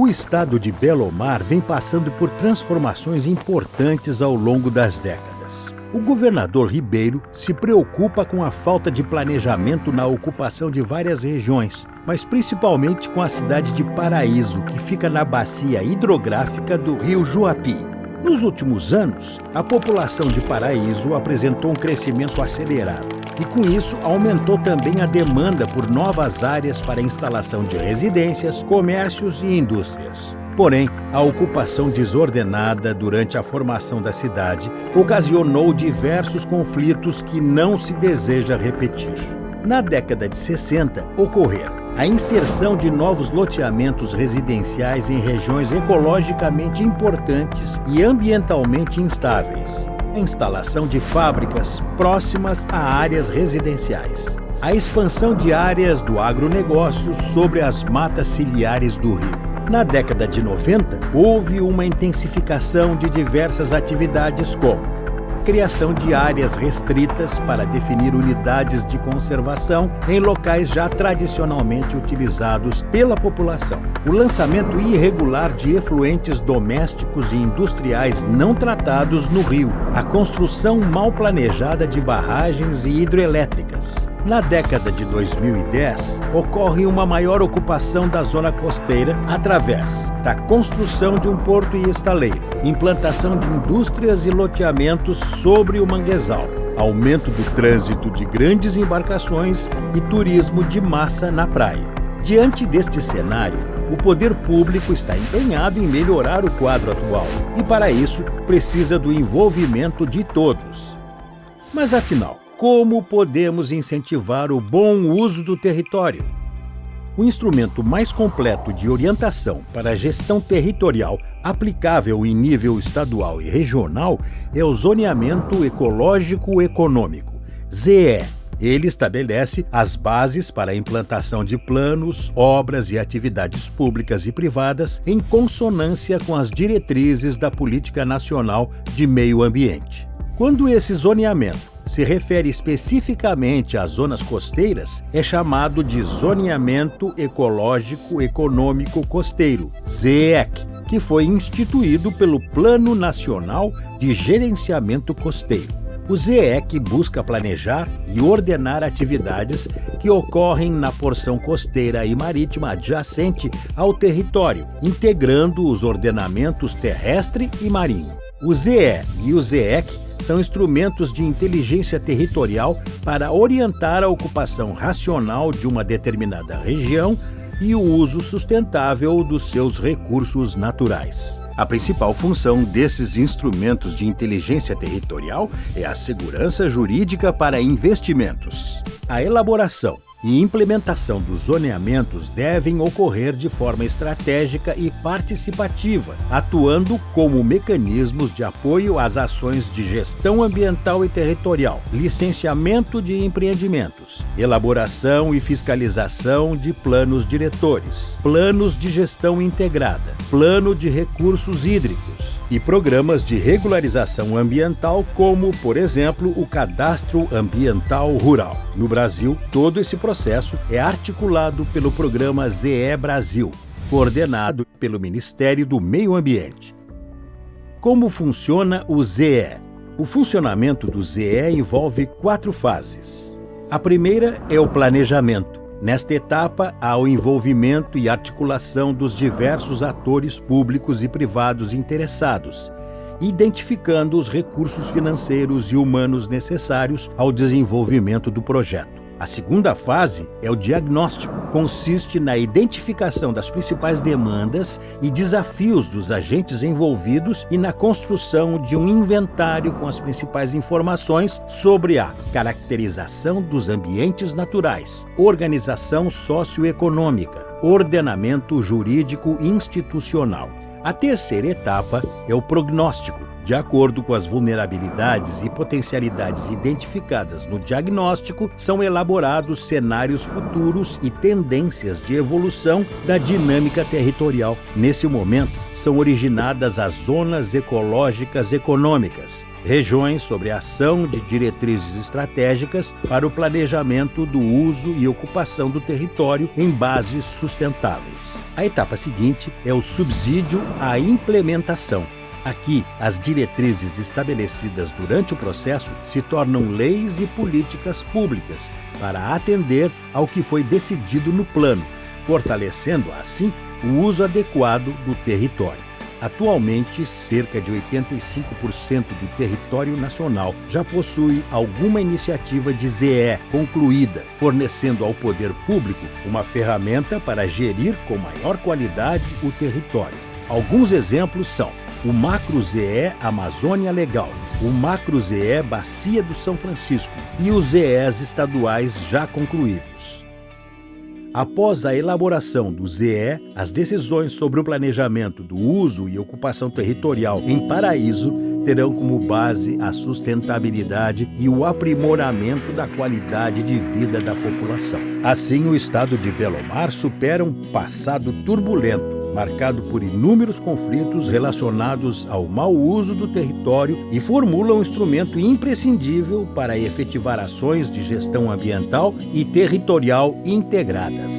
O estado de Belomar vem passando por transformações importantes ao longo das décadas. O governador Ribeiro se preocupa com a falta de planejamento na ocupação de várias regiões, mas principalmente com a cidade de Paraíso, que fica na bacia hidrográfica do rio Juapi. Nos últimos anos, a população de Paraíso apresentou um crescimento acelerado e, com isso, aumentou também a demanda por novas áreas para a instalação de residências, comércios e indústrias. Porém, a ocupação desordenada durante a formação da cidade ocasionou diversos conflitos que não se deseja repetir. Na década de 60, ocorreram a inserção de novos loteamentos residenciais em regiões ecologicamente importantes e ambientalmente instáveis, a instalação de fábricas próximas a áreas residenciais, a expansão de áreas do agronegócio sobre as matas ciliares do rio. Na década de 90, houve uma intensificação de diversas atividades como criação de áreas restritas para definir unidades de conservação em locais já tradicionalmente utilizados pela população, o lançamento irregular de efluentes domésticos e industriais não tratados no rio, a construção mal planejada de barragens e hidrelétricas. Na década de 2010, ocorre uma maior ocupação da zona costeira através da construção de um porto e estaleiro, implantação de indústrias e loteamentos sobre o manguezal, aumento do trânsito de grandes embarcações e turismo de massa na praia. Diante deste cenário, o poder público está empenhado em melhorar o quadro atual e, para isso, precisa do envolvimento de todos. Mas, afinal, como podemos incentivar o bom uso do território? O instrumento mais completo de orientação para a gestão territorial aplicável em nível estadual e regional é o Zoneamento Ecológico Econômico, ZE. Ele estabelece as bases para a implantação de planos, obras e atividades públicas e privadas em consonância com as diretrizes da Política Nacional de Meio Ambiente. Quando esse zoneamento se refere especificamente às zonas costeiras, é chamado de Zoneamento Ecológico Econômico Costeiro, ZEEC, que foi instituído pelo Plano Nacional de Gerenciamento Costeiro. O ZEEC busca planejar e ordenar atividades que ocorrem na porção costeira e marítima adjacente ao território, integrando os ordenamentos terrestre e marinho. O ZE e o ZEEC são instrumentos de inteligência territorial para orientar a ocupação racional de uma determinada região e o uso sustentável dos seus recursos naturais. A principal função desses instrumentos de inteligência territorial é a segurança jurídica para investimentos. A elaboração e implementação dos zoneamentos devem ocorrer de forma estratégica e participativa, atuando como mecanismos de apoio às ações de gestão ambiental e territorial, licenciamento de empreendimentos, elaboração e fiscalização de planos diretores, planos de gestão integrada, plano de recursos hídricos e programas de regularização ambiental como, por exemplo, o Cadastro Ambiental Rural. No Brasil, todo esse processo é articulado pelo programa ZE Brasil, coordenado pelo Ministério do Meio Ambiente. Como funciona o ZE? O funcionamento do ZE envolve 4 fases. A primeira é o planejamento. Nesta etapa, há o envolvimento e articulação dos diversos atores públicos e privados interessados, identificando os recursos financeiros e humanos necessários ao desenvolvimento do projeto. A segunda fase é o diagnóstico. Consiste na identificação das principais demandas e desafios dos agentes envolvidos e na construção de um inventário com as principais informações sobre a caracterização dos ambientes naturais, organização socioeconômica, ordenamento jurídico institucional. A terceira etapa é o prognóstico. De acordo com as vulnerabilidades e potencialidades identificadas no diagnóstico, são elaborados cenários futuros e tendências de evolução da dinâmica territorial. Nesse momento, são originadas as zonas ecológicas econômicas, regiões sobre a ação de diretrizes estratégicas para o planejamento do uso e ocupação do território em bases sustentáveis. A etapa seguinte é o subsídio à implementação. Aqui, as diretrizes estabelecidas durante o processo se tornam leis e políticas públicas para atender ao que foi decidido no plano, fortalecendo, assim, o uso adequado do território. Atualmente, cerca de 85% do território nacional já possui alguma iniciativa de ZE concluída, fornecendo ao poder público uma ferramenta para gerir com maior qualidade o território. Alguns exemplos são o Macro ZE Amazônia Legal, o Macro ZE Bacia do São Francisco e os ZEs estaduais já concluídos. Após a elaboração do ZE, as decisões sobre o planejamento do uso e ocupação territorial em Paraíso terão como base a sustentabilidade e o aprimoramento da qualidade de vida da população. Assim, o estado de Belomar supera um passado turbulento, marcado por inúmeros conflitos relacionados ao mau uso do território e formula um instrumento imprescindível para efetivar ações de gestão ambiental e territorial integradas.